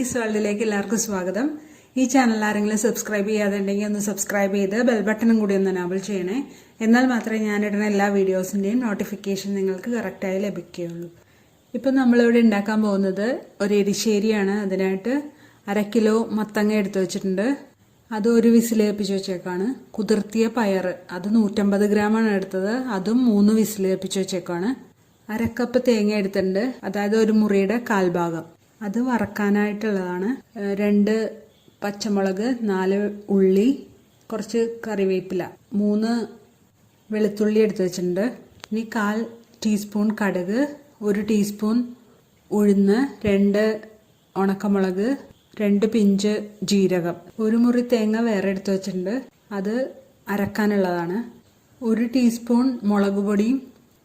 വിനീസ് വേൾഡിലേക്ക് എല്ലാവർക്കും സ്വാഗതം. ഈ ചാനൽ ആരെങ്കിലും സബ്സ്ക്രൈബ് ചെയ്യാതുണ്ടെങ്കിൽ ഒന്ന് സബ്സ്ക്രൈബ് ചെയ്ത് ബെൽ ബട്ടണും കൂടി ഒന്ന് എനേബിൾ ചെയ്യണേ. എന്നാൽ മാത്രമേ ഞാനിടുന്ന എല്ലാ വീഡിയോസിൻ്റെയും നോട്ടിഫിക്കേഷൻ നിങ്ങൾക്ക് കറക്റ്റായി ലഭിക്കുകയുള്ളൂ. ഇപ്പം നമ്മളിവിടെ ഉണ്ടാക്കാൻ പോകുന്നത് ഒരു എരിശ്ശേരിയാണ്. അതിനായിട്ട് 1/2 കിലോ മത്തങ്ങ എടുത്തു വെച്ചിട്ടുണ്ട്. അത് ഒരു വിസിലേൽപ്പിച്ച് വെച്ചേക്കാണ്. കുതിർത്തിയ പയർ അത് 150 ഗ്രാമാണ് എടുത്തത്. അതും 3 വിസിലേൽപ്പിച്ച് വെച്ചേക്കാണ്. 1/2 കപ്പ് തേങ്ങ എടുത്തിട്ടുണ്ട്, അതായത് ഒരു മുറിയുടെ 1/4 ഭാഗം. അത് വറക്കാനായിട്ടുള്ളതാണ്. 2 പച്ചമുളക്, 4 ഉള്ളി, കുറച്ച് കറിവേപ്പില, 3 വെളുത്തുള്ളി എടുത്ത് വെച്ചിട്ടുണ്ട്. ഇനി 1/4 ടീസ്പൂൺ കടുക്, 1 ടീസ്പൂൺ ഉഴുന്ന്, 2 ഉണക്കമുളക്, 2 പിഞ്ച് ജീരകം, 1 മുറി തേങ്ങ വേറെ എടുത്ത് വെച്ചിട്ടുണ്ട്. അത് അരക്കാനുള്ളതാണ്. 1 ടീസ്പൂൺ മുളക് പൊടിയും,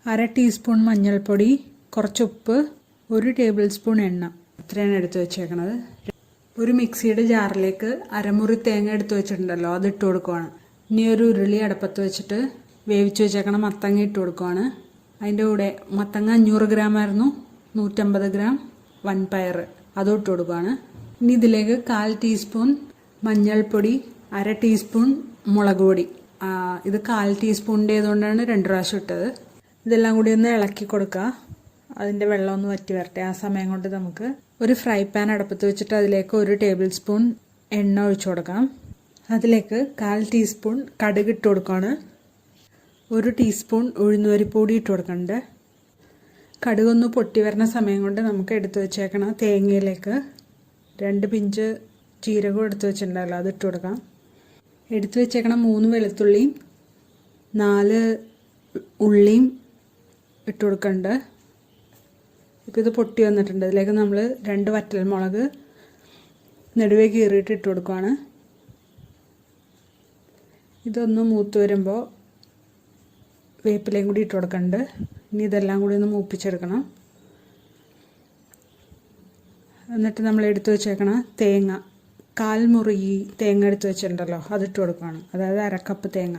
1/2 ടീസ്പൂൺ മഞ്ഞൾപ്പൊടി, കുറച്ച് ഉപ്പ്, 1 ടേബിൾ സ്പൂൺ എണ്ണ, ഇത്രയാണ് എടുത്ത് വെച്ചേക്കണത്. ഒരു മിക്സിയുടെ ജാറിലേക്ക് 1/2 മുറി തേങ്ങ എടുത്ത് വെച്ചിട്ടുണ്ടല്ലോ, അത് ഇട്ട് കൊടുക്കുവാണ്. ഇനി ഒരു ഉരുളി അടുപ്പത്ത് വെച്ചിട്ട് വേവിച്ച് വെച്ചേക്കണം മത്തങ്ങ ഇട്ട് കൊടുക്കുവാണ്. അതിൻ്റെ കൂടെ മത്തങ്ങ 500 ഗ്രാം ആയിരുന്നു, 150 ഗ്രാം വൻപയർ അതും ഇട്ട് കൊടുക്കുവാണ്. ഇനി ഇതിലേക്ക് 1/4 ടീസ്പൂൺ മഞ്ഞൾപ്പൊടി, 1/2 ടീസ്പൂൺ മുളക് പൊടി. ഇത് 1/4 ടീസ്പൂണിൻ്റെ ആയതുകൊണ്ടാണ് 2 പ്രാവശ്യം ഇട്ടത്. ഇതെല്ലാം കൂടി ഒന്ന് ഇളക്കി കൊടുക്കുക. അതിൻ്റെ വെള്ളം ഒന്ന് വറ്റി വരട്ടെ. ആ സമയം കൊണ്ട് നമുക്ക് ഒരു ഫ്രൈ പാൻ അടുപ്പത്ത് വെച്ചിട്ട് അതിലേക്ക് 1 ടേബിൾ സ്പൂൺ എണ്ണ ഒഴിച്ചു കൊടുക്കാം. അതിലേക്ക് 1/4 ടീസ്പൂൺ കടുക് ഇട്ട് കൊടുക്കുകയാണ്. 1 ടീസ്പൂൺ ഉഴുന്നുപരിപ്പൊടി ഇട്ട് കൊടുക്കുന്നുണ്ട്. കടുകൊന്ന് പൊട്ടി വരുന്ന സമയം കൊണ്ട് നമുക്ക് എടുത്തു വെച്ചേക്കണം തേങ്ങയിലേക്ക് 2 പിഞ്ച് ജീരകം എടുത്ത് വെച്ചിട്ടുണ്ടല്ലോ, അത് ഇട്ട് കൊടുക്കാം. എടുത്തു വെച്ചേക്കണം 3 വെളുത്തുള്ളിയും 4 ഉള്ളിയും ഇട്ട് കൊടുക്കുന്നുണ്ട്. ഇപ്പോൾ ഇത് പൊട്ടി വന്നിട്ടുണ്ട്. ഇതിലേക്ക് നമ്മൾ 2 വറ്റൽമുളക് നടുവേ കീറിയിട്ട് ഇട്ട് കൊടുക്കുകയാണ്. ഇതൊന്ന് മൂത്ത് വരുമ്പോൾ വേപ്പിലയും കൂടി ഇട്ട് കൊടുക്കുന്നുണ്ട്. ഇനി ഇതെല്ലാം കൂടി ഒന്ന് മൂപ്പിച്ചെടുക്കണം. എന്നിട്ട് നമ്മൾ എടുത്തു വെച്ചേക്കണം തേങ്ങ, 1/4 മുറി തേങ്ങ എടുത്ത് വെച്ചിട്ടുണ്ടല്ലോ, അതിട്ട് കൊടുക്കുകയാണ്. അതായത് 1/2 കപ്പ് തേങ്ങ.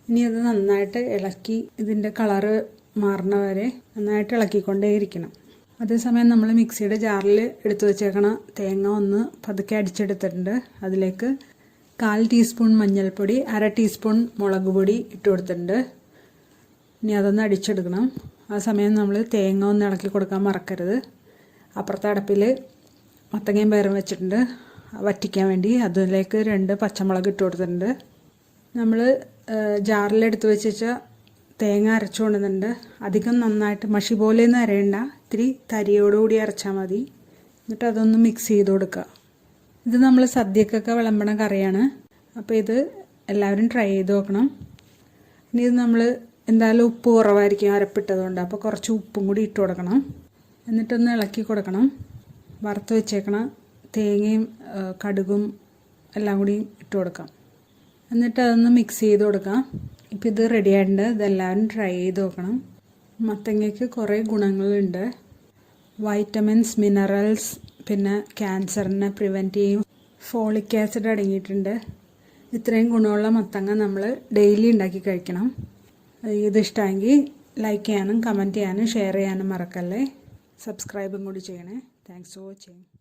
ഇനി അത് നന്നായിട്ട് ഇളക്കി ഇതിൻ്റെ കളറ് മാറുന്ന വരെ നന്നായിട്ട് ഇളക്കിക്കൊണ്ടേയിരിക്കണം. അതേസമയം നമ്മൾ മിക്സിയുടെ ജാറിൽ എടുത്തു വെച്ചേക്കണ തേങ്ങ ഒന്ന് പതുക്കെ അടിച്ചെടുത്തിട്ടുണ്ട്. അതിലേക്ക് 1/4 ടീസ്പൂൺ മഞ്ഞൾപ്പൊടി, 1/2 ടീസ്പൂൺ മുളക് പൊടി ഇട്ട് കൊടുത്തിട്ടുണ്ട്. ഇനി അതൊന്ന് അടിച്ചെടുക്കണം. ആ സമയം നമ്മൾ തേങ്ങ ഒന്ന് ഇളക്കി കൊടുക്കാൻ മറക്കരുത്. അപ്പുറത്തെ അടുപ്പിൽ മത്തങ്ങയും പയറും വെച്ചിട്ടുണ്ട് വറ്റിക്കാൻ വേണ്ടി. അതിലേക്ക് 2 പച്ചമുളക് ഇട്ട് കൊടുത്തിട്ടുണ്ട്. നമ്മൾ ജാറിലെടുത്ത് വെച്ച തേങ്ങ അരച്ചു കൊണ്ടുവന്നിട്ടുണ്ട്. അധികം നന്നായിട്ട് മഷി പോലെയൊന്നും അരയണ്ട, ഇത്തിരി തരിയോടുകൂടി അരച്ചാൽ മതി. എന്നിട്ട് അതൊന്ന് മിക്സ് ചെയ്ത് കൊടുക്കുക. ഇത് നമ്മൾ സദ്യക്കൊക്കെ വിളമ്പണ കറിയാണ്. അപ്പോൾ ഇത് എല്ലാവരും ട്രൈ ചെയ്ത് നോക്കണം. ഇനി ഇത് നമ്മൾ എന്തായാലും ഉപ്പ് കുറവായിരിക്കും അരപ്പിട്ടതുകൊണ്ട്, അപ്പോൾ കുറച്ച് ഉപ്പും കൂടി ഇട്ട് കൊടുക്കണം. എന്നിട്ടൊന്ന് ഇളക്കി കൊടുക്കണം. വറുത്ത് വെച്ചേക്കണം തേങ്ങയും കടുകും എല്ലാം കൂടി ഇട്ട് കൊടുക്കാം. എന്നിട്ട് അതൊന്ന് മിക്സ് ചെയ്ത് കൊടുക്കാം. ഇപ്പോൾ ഇത് റെഡി ആയിട്ടുണ്ട്. ഇതെല്ലാവരും ട്രൈ ചെയ്ത് നോക്കണം. മത്തങ്ങയ്ക്ക് കുറേ ഗുണങ്ങളുണ്ട്. വൈറ്റമിൻസ്, മിനറൽസ്, പിന്നെ ക്യാൻസറിനെ പ്രിവെൻറ്റ് ചെയ്യും. ഫോളിക് ആസിഡ് അടങ്ങിയിട്ടുണ്ട്. ഇത്രയും ഗുണമുള്ള മത്തങ്ങ നമ്മൾ ഡെയിലി ഉണ്ടാക്കി കഴിക്കണം. ഇതിഷ്ടമെങ്കിൽ ലൈക്ക് ചെയ്യാനും കമൻറ്റ് ചെയ്യാനും ഷെയർ ചെയ്യാനും മറക്കല്ലേ. സബ്സ്ക്രൈബും കൂടി ചെയ്യണേ. Thanks for watching.